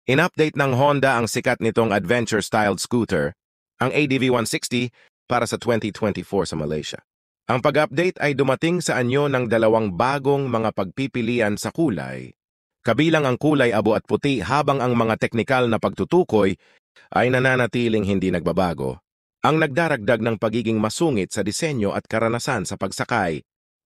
In-update ng Honda ang sikat nitong adventure-styled scooter, ang ADV 160, para sa 2024 sa Malaysia. Ang pag-update ay dumating sa anyo ng dalawang bagong mga pagpipilian sa kulay, kabilang ang kulay abo at puti, habang ang mga teknikal na pagtutukoy ay nananatiling hindi nagbabago. Ang nagdaragdag ng pagiging masungit sa disenyo at karanasan sa pagsakay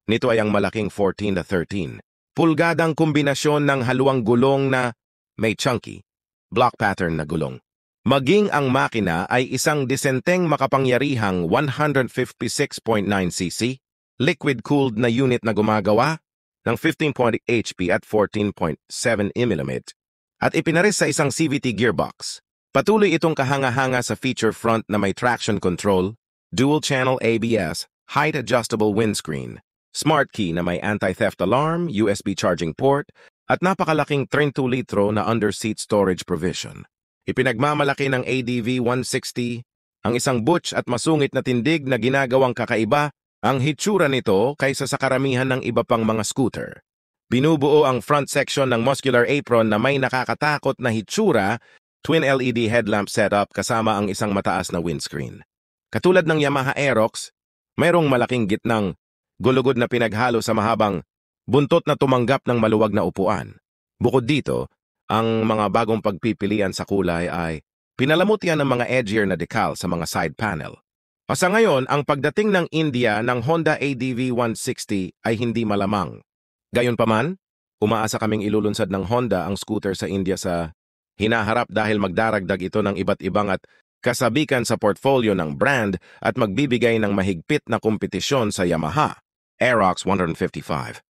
nito ay ang malaking 14-13 pulgadang kombinasyon ng haluang gulong na may chunky block pattern na gulong. Maging ang makina ay isang disenteng makapangyarihang 156.9cc liquid-cooled na unit na gumagawa ng 15.8 HP at 14.7 mm at ipinaris sa isang CVT gearbox. Patuloy itong kahanga-hanga sa feature front na may traction control, dual-channel ABS, height-adjustable windscreen, smart key na may anti-theft alarm, USB charging port, at napakalaking 32 litro na under-seat storage provision. Ipinagmamalaki ng ADV 160 ang isang butch at masungit na tindig na ginagawang kakaiba ang hitsura nito kaysa sa karamihan ng iba pang mga scooter. Binubuo ang front section ng muscular apron na may nakakatakot na hitsura, twin LED headlamp setup kasama ang isang mataas na windscreen. Katulad ng Yamaha Aerox, mayroong malaking gitnang gulugod na pinaghalo sa mahabang buntot na tumanggap ng maluwag na upuan. Bukod dito, ang mga bagong pagpipilian sa kulay ay pinalamutian ng mga edgier na decal sa mga side panel. Sa ngayon, ang pagdating ng India ng Honda ADV 160 ay hindi malamang. Gayunpaman, umaasa kaming ilulunsad ng Honda ang scooter sa India sa hinaharap dahil magdaragdag ito ng iba't ibang at kasabikan sa portfolio ng brand at magbibigay ng mahigpit na kompetisyon sa Yamaha Aerox 155.